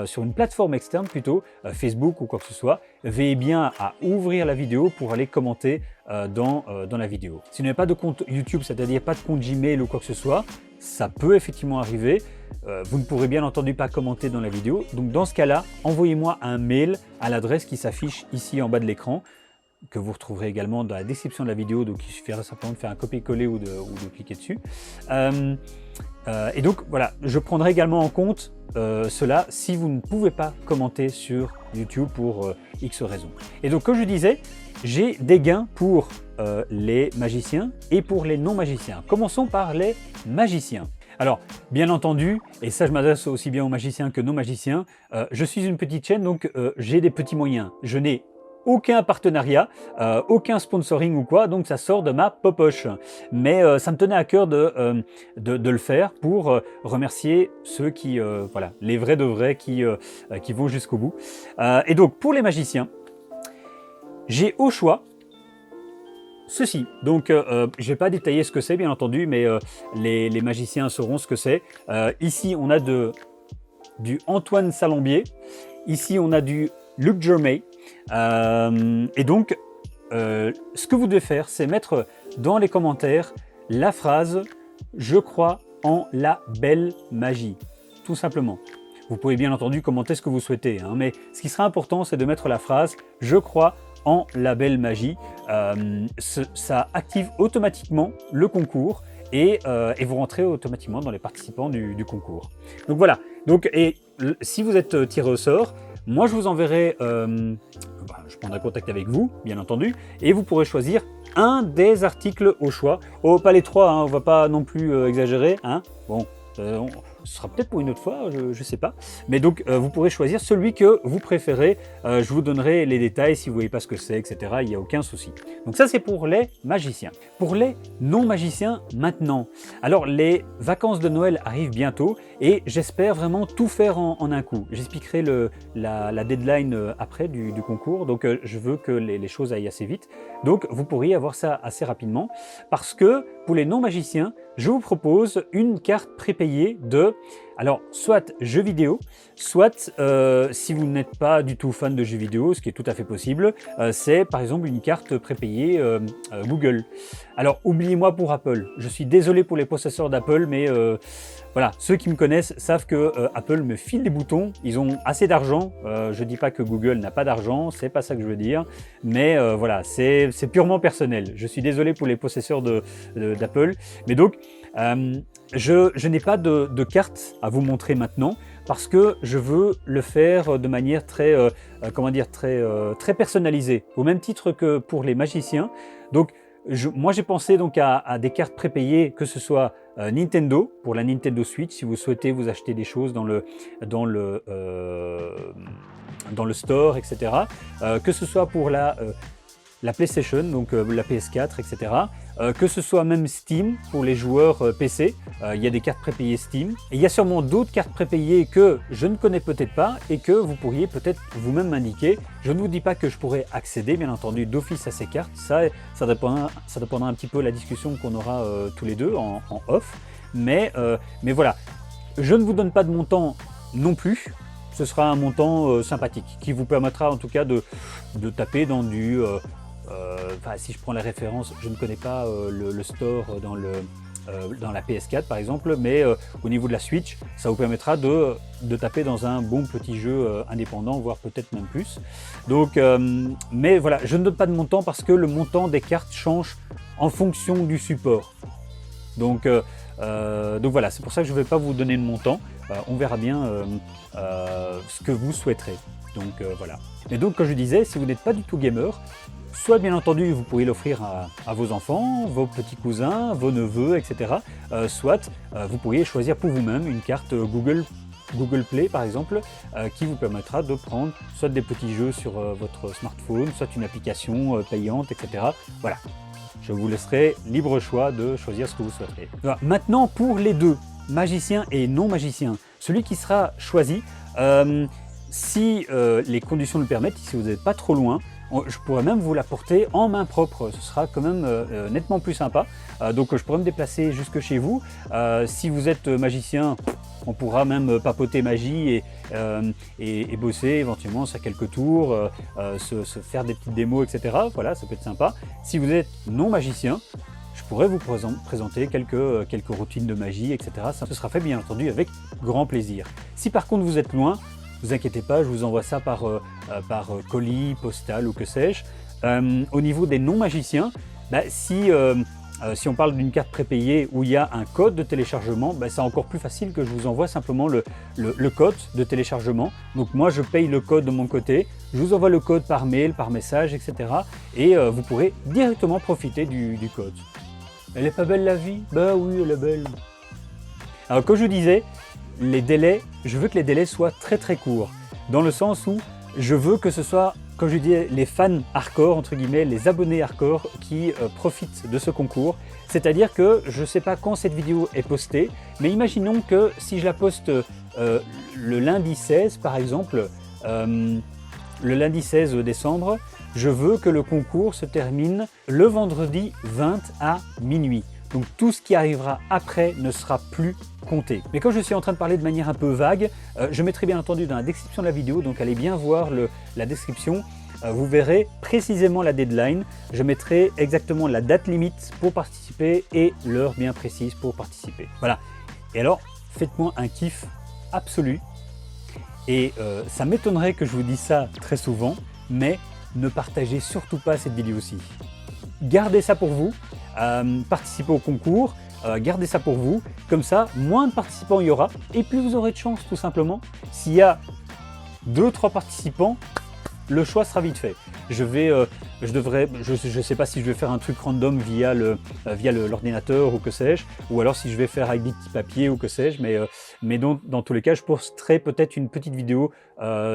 sur une plateforme externe plutôt, Facebook ou quoi que ce soit, veillez bien à ouvrir la vidéo pour aller commenter dans la vidéo. Si vous n'avez pas de compte YouTube, c'est-à-dire pas de compte Gmail ou quoi que ce soit, ça peut effectivement arriver. Vous ne pourrez bien entendu pas commenter dans la vidéo. Donc dans ce cas-là, envoyez-moi un mail à l'adresse qui s'affiche ici en bas de l'écran, que vous retrouverez également dans la description de la vidéo, donc il suffira simplement de faire un copier-coller ou de cliquer dessus. Et donc voilà, je prendrai également en compte cela si vous ne pouvez pas commenter sur YouTube pour X raisons. Et donc comme je disais, j'ai des gains pour les magiciens et pour les non-magiciens. Commençons par les magiciens. Alors, bien entendu, et ça je m'adresse aussi bien aux magiciens que non-magiciens, je suis une petite chaîne, donc j'ai des petits moyens. Je n'ai aucun partenariat, aucun sponsoring ou quoi, donc ça sort de ma popoche. Mais ça me tenait à cœur de le faire pour remercier ceux qui, voilà, les vrais de vrais qui vont jusqu'au bout. Et donc pour les magiciens, j'ai au choix ceci. Donc je ne vais pas détailler ce que c'est bien entendu, mais les magiciens sauront ce que c'est. Ici on a du Antoine Salambier, ici on a du Luc Germain. Et donc, ce que vous devez faire, c'est mettre dans les commentaires la phrase « Je crois en la belle magie », tout simplement. Vous pouvez bien entendu commenter ce que vous souhaitez, hein, mais ce qui sera important, c'est de mettre la phrase « Je crois en la belle magie ». Ça active automatiquement le concours et vous rentrez automatiquement dans les participants du concours. Donc voilà, si vous êtes tiré au sort, moi je vous enverrai, je prendrai contact avec vous, bien entendu, et vous pourrez choisir un des articles au choix. Oh, pas les 3, hein, on ne va pas non plus exagérer. Hein. Bon, ce sera peut-être pour une autre fois, je ne sais pas. Mais donc, vous pourrez choisir celui que vous préférez. Je vous donnerai les détails si vous ne voyez pas ce que c'est, etc. Il n'y a aucun souci. Donc ça, c'est pour les magiciens. Pour les non-magiciens, maintenant. Alors, les vacances de Noël arrivent bientôt et j'espère vraiment tout faire en un coup. J'expliquerai la deadline après du concours. Donc, je veux que les choses aillent assez vite. Donc, vous pourriez avoir ça assez rapidement parce que pour les non-magiciens, je vous propose une carte prépayée de, alors, soit jeux vidéo, soit, si vous n'êtes pas du tout fan de jeux vidéo, ce qui est tout à fait possible, c'est par exemple une carte prépayée Google. Alors, oubliez-moi pour Apple. Je suis désolé pour les possesseurs d'Apple, mais voilà, ceux qui me connaissent savent que Apple me file des boutons. Ils ont assez d'argent. Je ne dis pas que Google n'a pas d'argent, c'est pas ça que je veux dire. Mais voilà, c'est purement personnel. Je suis désolé pour les possesseurs d'Apple. Mais donc, je n'ai pas de carte à vous montrer maintenant parce que je veux le faire de manière très, très personnalisée, au même titre que pour les magiciens. Donc, moi j'ai pensé donc à des cartes prépayées, que ce soit Nintendo, pour la Nintendo Switch, si vous souhaitez vous acheter des choses dans le store, etc. Que ce soit pour la PlayStation, donc la PS4, etc. Que ce soit même Steam pour les joueurs PC, il y a des cartes prépayées Steam. Et il y a sûrement d'autres cartes prépayées que je ne connais peut-être pas et que vous pourriez peut-être vous-même m'indiquer. Je ne vous dis pas que je pourrais accéder, bien entendu, d'office à ces cartes. Ça dépendra un petit peu de la discussion qu'on aura tous les deux en off. Mais voilà, je ne vous donne pas de montant non plus. Ce sera un montant sympathique qui vous permettra en tout cas de taper dans du... si je prends la référence, je ne connais pas le store dans la PS4 par exemple, mais au niveau de la Switch, ça vous permettra de taper dans un bon petit jeu indépendant, voire peut-être même plus. Donc, mais voilà, je ne donne pas de montant parce que le montant des cartes change en fonction du support. Donc voilà, c'est pour ça que je ne vais pas vous donner de montant. On verra bien ce que vous souhaiterez. Donc voilà. Et donc, comme je disais, si vous n'êtes pas du tout gamer, soit bien entendu vous pourriez l'offrir à vos enfants, vos petits cousins, vos neveux, etc. Soit vous pourriez choisir pour vous-même une carte Google Play par exemple, qui vous permettra de prendre soit des petits jeux sur votre smartphone, soit une application payante, etc. Voilà. Je vous laisserai libre choix de choisir ce que vous souhaiterez. Voilà. Maintenant, pour les deux, magicien et non magicien, celui qui sera choisi, si les conditions le permettent, si vous n'êtes pas trop loin, je pourrais même vous l'apporter en main propre. Ce sera quand même nettement plus sympa. Donc je pourrais me déplacer jusque chez vous. Si vous êtes magicien, on pourra même papoter magie et bosser éventuellement sur quelques tours, se faire des petites démos, etc. Voilà, ça peut être sympa. Si vous êtes non magicien, je pourrais vous présenter quelques routines de magie, etc. Ça, ce sera fait bien entendu avec grand plaisir. Si par contre vous êtes loin, ne vous inquiétez pas, je vous envoie ça par colis, postal ou que sais-je. Au niveau des non-magiciens, si on parle d'une carte prépayée où il y a un code de téléchargement, c'est encore plus facile que je vous envoie simplement le code de téléchargement. Donc moi je paye le code de mon côté, je vous envoie le code par mail, par message, etc. Et vous pourrez directement profiter du code. Elle est pas belle la vie? Bah oui, elle est belle. Alors comme je vous disais, les délais, je veux que les délais soient très très courts, dans le sens où je veux que ce soit, comme je dis, les fans hardcore, entre guillemets, les abonnés hardcore qui profitent de ce concours. C'est-à-dire que je ne sais pas quand cette vidéo est postée, mais imaginons que si je la poste le lundi 16 par exemple, le lundi 16 décembre, je veux que le concours se termine le vendredi 20 à minuit. Donc tout ce qui arrivera après ne sera plus compté. Mais comme je suis en train de parler de manière un peu vague, je mettrai bien entendu dans la description de la vidéo, donc allez bien voir la description, vous verrez précisément la deadline. Je mettrai exactement la date limite pour participer et l'heure bien précise pour participer. Voilà. Et alors, faites-moi un kiff absolu. Et ça m'étonnerait que je vous dise ça très souvent, mais ne partagez surtout pas cette vidéo-ci. Gardez ça pour vous, participez au concours, gardez ça pour vous, comme ça, moins de participants il y aura, et plus vous aurez de chance tout simplement. S'il y a 2-3 participants, le choix sera vite fait. Je vais je sais pas si je vais faire un truc random via l'ordinateur ou que sais-je, ou alors si je vais faire avec des petits papiers ou que sais-je, mais dans tous les cas, je posterai peut-être une petite vidéo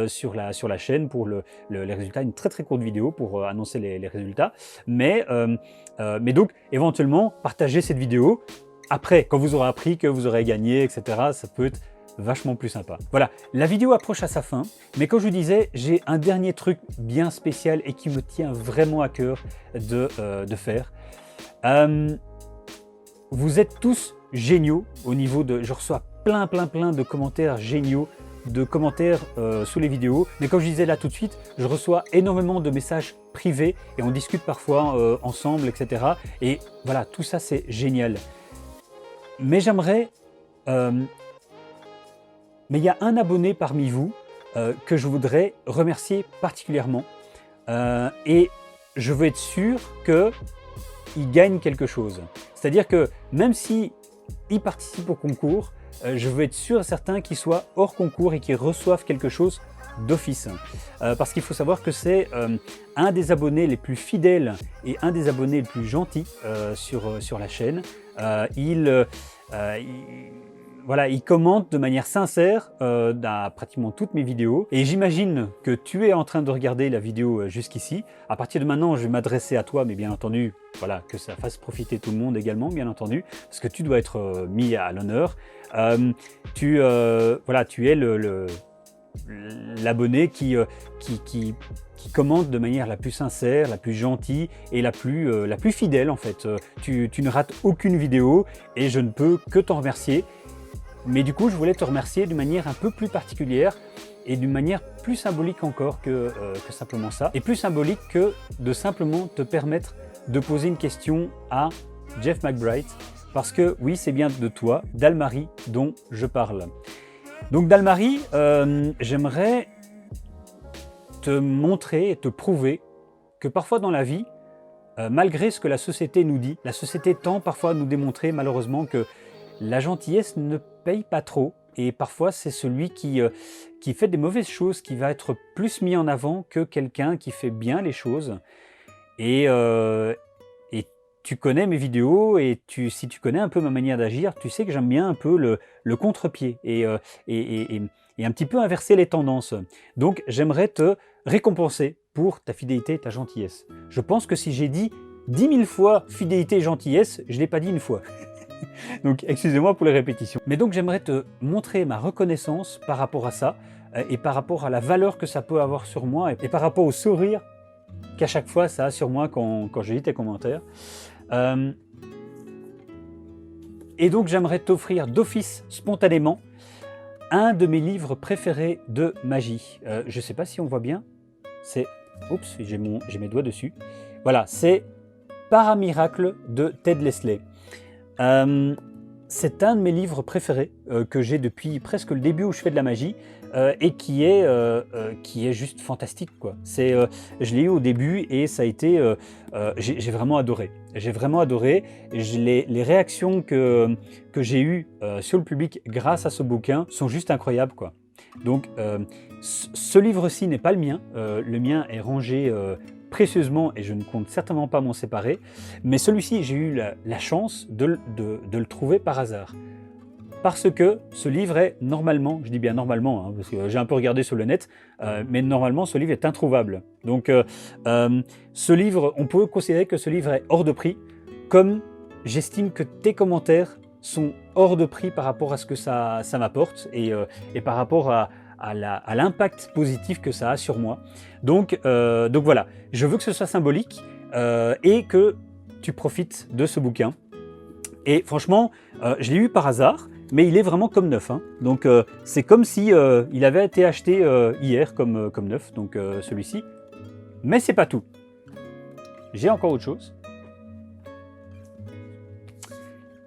sur la chaîne pour les résultats, une très très courte vidéo pour annoncer les résultats. Mais donc, éventuellement, partagez cette vidéo. Après, quand vous aurez appris que vous aurez gagné, etc., ça peut être vachement plus sympa. Voilà, la vidéo approche à sa fin, mais comme je vous disais, j'ai un dernier truc bien spécial et qui me tient vraiment à cœur de faire. Vous êtes tous géniaux au niveau de... Je reçois plein de commentaires géniaux, de commentaires sous les vidéos, mais comme je disais là tout de suite, je reçois énormément de messages privés et on discute parfois ensemble, etc. Et voilà, tout ça c'est génial. Mais j'aimerais... mais il y a un abonné parmi vous que je voudrais remercier particulièrement et je veux être sûr qu'il gagne quelque chose. C'est-à-dire que même s'il participe au concours, je veux être sûr et certain qu'il soit hors concours et qu'il reçoive quelque chose d'office. Parce qu'il faut savoir que c'est un des abonnés les plus fidèles et un des abonnés les plus gentils sur la chaîne. Voilà, il commente de manière sincère dans pratiquement toutes mes vidéos. Et j'imagine que tu es en train de regarder la vidéo jusqu'ici. À partir de maintenant, je vais m'adresser à toi, mais bien entendu, voilà, que ça fasse profiter tout le monde également, bien entendu, parce que tu dois être mis à l'honneur. Voilà, tu es l'abonné qui commente de manière la plus sincère, la plus gentille et la plus fidèle en fait. Tu ne rates aucune vidéo et je ne peux que t'en remercier. Mais du coup, je voulais te remercier d'une manière un peu plus particulière et d'une manière plus symbolique encore que simplement ça. Et plus symbolique que de simplement te permettre de poser une question à Jeff McBride. Parce que oui, c'est bien de toi, Dalmarie, dont je parle. Donc Dalmarie, j'aimerais te montrer et te prouver que parfois dans la vie, malgré ce que la société nous dit, la société tend parfois à nous démontrer malheureusement que la gentillesse ne paye pas trop et parfois c'est celui qui fait des mauvaises choses qui va être plus mis en avant que quelqu'un qui fait bien les choses. Et tu connais mes vidéos et si tu connais un peu ma manière d'agir, tu sais que j'aime bien un peu le contre-pied et un petit peu inverser les tendances. Donc j'aimerais te récompenser pour ta fidélité et ta gentillesse. Je pense que si j'ai dit 10 000 fois fidélité et gentillesse, je ne l'ai pas dit une fois. Donc excusez-moi pour les répétitions. Mais donc j'aimerais te montrer ma reconnaissance par rapport à ça et par rapport à la valeur que ça peut avoir sur moi et par rapport au sourire qu'à chaque fois ça a sur moi quand je lis tes commentaires. Et donc j'aimerais t'offrir d'office, spontanément, un de mes livres préférés de magie. Je ne sais pas si on voit bien, c'est... Oups, j'ai mes doigts dessus. Voilà, c'est Paramiracle de Ted Leslie. C'est un de mes livres préférés que j'ai depuis presque le début où je fais de la magie et qui est juste fantastique, quoi. Je l'ai eu au début et ça a été... j'ai vraiment adoré. J'ai vraiment adoré. Les réactions que j'ai eues sur le public grâce à ce bouquin sont juste incroyables, quoi. Donc ce livre-ci n'est pas le mien. Le mien est rangé précieusement et je ne compte certainement pas m'en séparer. Mais celui-ci, j'ai eu la chance de le trouver par hasard. Parce que ce livre est normalement, je dis bien normalement, hein, parce que j'ai un peu regardé sur le net, mais normalement ce livre est introuvable. Donc ce livre, on peut considérer que ce livre est hors de prix, comme j'estime que tes commentaires sont hors de prix par rapport à ce que ça m'apporte et par rapport à l'impact positif que ça a sur moi. Donc voilà, je veux que ce soit symbolique et que tu profites de ce bouquin. Et franchement, je l'ai eu par hasard, mais il est vraiment comme neuf. Hein. Donc c'est comme si il avait été acheté hier comme neuf, donc celui-ci. Mais c'est pas tout. J'ai encore autre chose.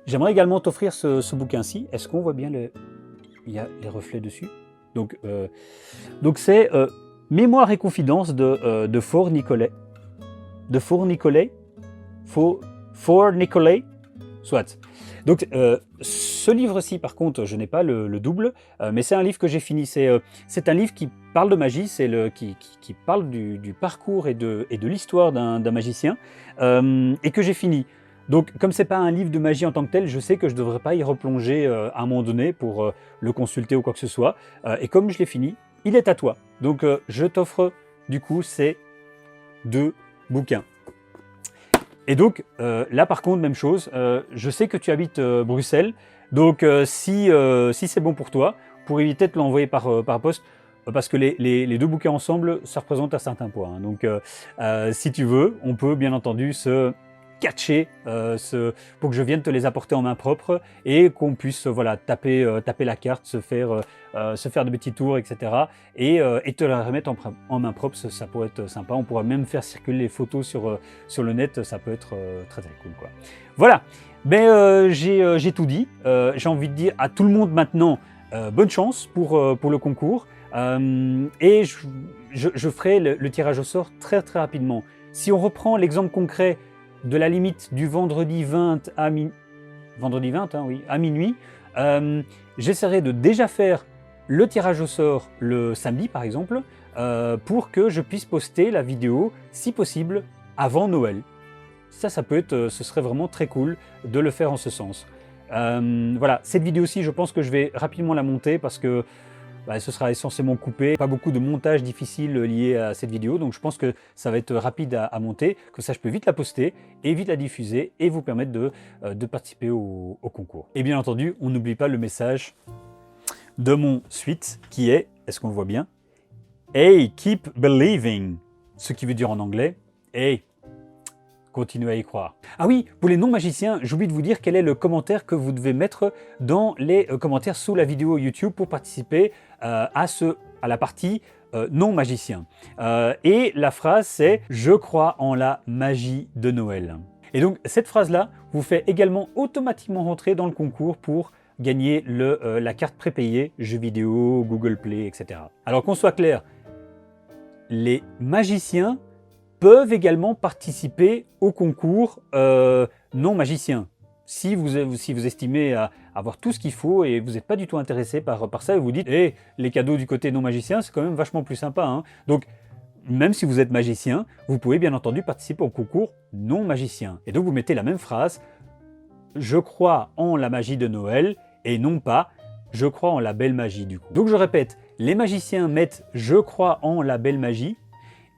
J'aimerais également t'offrir ce bouquin-ci. Est-ce qu'on voit bien il y a les reflets dessus. Donc c'est Mémoire et confidence de Fort Nicolet. De Fort Nicolet. Fort Nicolet. Soit. Donc ce livre-ci, par contre, je n'ai pas le double, mais c'est un livre que j'ai fini. C'est un livre qui parle de magie, qui parle du parcours et de l'histoire d'un magicien, et que j'ai fini. Donc comme c'est pas un livre de magie en tant que tel, je sais que je ne devrais pas y replonger à un moment donné pour le consulter ou quoi que ce soit. Et comme je l'ai fini, il est à toi. Donc je t'offre du coup ces 2 bouquins. Et donc là par contre, même chose, je sais que tu habites Bruxelles, donc si c'est bon pour toi, pour éviter de te l'envoyer par poste, parce que les 2 bouquins ensemble, ça représente un certain poids. Hein. Donc si tu veux, on peut bien entendu se catcher pour que je vienne te les apporter en main propre et qu'on puisse voilà, taper la carte, se faire de petits tours, etc. Et te la remettre en main propre, ça pourrait être sympa. On pourra même faire circuler les photos sur le net, ça peut être très très cool, quoi. Voilà, ben, j'ai tout dit. J'ai envie de dire à tout le monde maintenant, bonne chance pour le concours. Et je ferai le tirage au sort très très rapidement. Si on reprend l'exemple concret de la limite du vendredi 20 à vendredi 20, hein, oui, à minuit, j'essaierai de déjà faire le tirage au sort le samedi par exemple, pour que je puisse poster la vidéo, si possible, avant Noël. Ça peut être, ce serait vraiment très cool de le faire en ce sens. Voilà, cette vidéo-ci, je pense que je vais rapidement la monter parce que ce sera essentiellement coupé. Pas beaucoup de montage difficile lié à cette vidéo, donc je pense que ça va être rapide à monter. Comme ça, je peux vite la poster et vite la diffuser et vous permettre de participer au concours. Et bien entendu, on n'oublie pas le message de mon suite qui est, est-ce qu'on le voit bien? Hey, keep believing. Ce qui veut dire en anglais, hey, continuez à y croire. Ah oui, pour les non-magiciens, j'oublie de vous dire quel est le commentaire que vous devez mettre dans les commentaires sous la vidéo YouTube pour participer à la partie non-magicien. Et la phrase c'est « Je crois en la magie de Noël ». Et donc cette phrase-là vous fait également automatiquement rentrer dans le concours pour gagner la carte prépayée, jeux vidéo, Google Play, etc. Alors qu'on soit clair, les magiciens peuvent également participer au concours non magicien. Si vous estimez avoir tout ce qu'il faut et vous n'êtes pas du tout intéressé par ça et vous dites hey, les cadeaux du côté non magicien c'est quand même vachement plus sympa. Hein. Donc même si vous êtes magicien, vous pouvez bien entendu participer au concours non magicien. Et donc vous mettez la même phrase, je crois en la magie de Noël et non pas je crois en la belle magie du coup. Donc je répète, les magiciens mettent je crois en la belle magie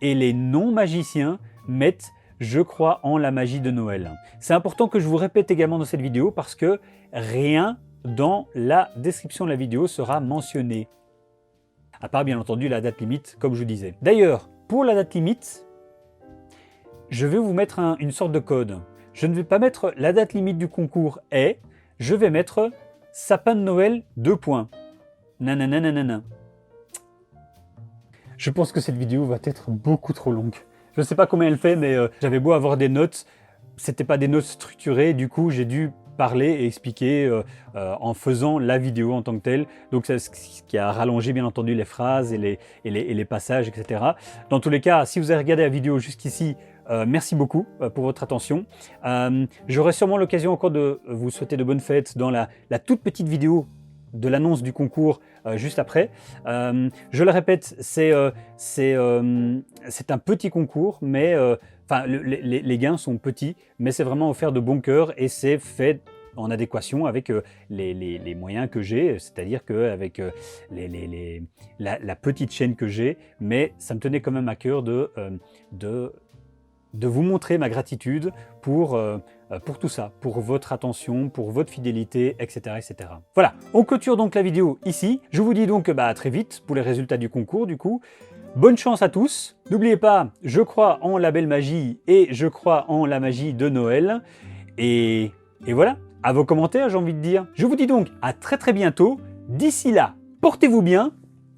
et les non-magiciens mettent « Je crois en la magie de Noël ». C'est important que je vous répète également dans cette vidéo parce que rien dans la description de la vidéo sera mentionné. À part bien entendu la date limite, comme je vous disais. D'ailleurs, pour la date limite, je vais vous mettre une sorte de code. Je ne vais pas mettre la date limite du concours est, je vais mettre sapin de Noël 2 points. Nanananana. Je pense que cette vidéo va être beaucoup trop longue. Je ne sais pas combien elle fait, mais j'avais beau avoir des notes, c'était pas des notes structurées, du coup j'ai dû parler et expliquer en faisant la vidéo en tant que telle. Donc c'est ce qui a rallongé bien entendu les phrases et les passages, etc. Dans tous les cas, si vous avez regardé la vidéo jusqu'ici, merci beaucoup pour votre attention. J'aurai sûrement l'occasion encore de vous souhaiter de bonnes fêtes dans la toute petite vidéo de l'annonce du concours juste après. Je le répète, c'est un petit concours, mais les gains sont petits, mais c'est vraiment offert de bon cœur et c'est fait en adéquation avec les moyens que j'ai, c'est-à-dire qu'avec la petite chaîne que j'ai, mais ça me tenait quand même à cœur de vous montrer ma gratitude pour tout ça, pour votre attention, pour votre fidélité, etc., etc. Voilà, on clôture donc la vidéo ici. Je vous dis donc à très vite pour les résultats du concours du coup. Bonne chance à tous. N'oubliez pas, je crois en la belle magie et je crois en la magie de Noël. Et voilà, à vos commentaires j'ai envie de dire. Je vous dis donc à très très bientôt. D'ici là, portez-vous bien.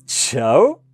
Ciao!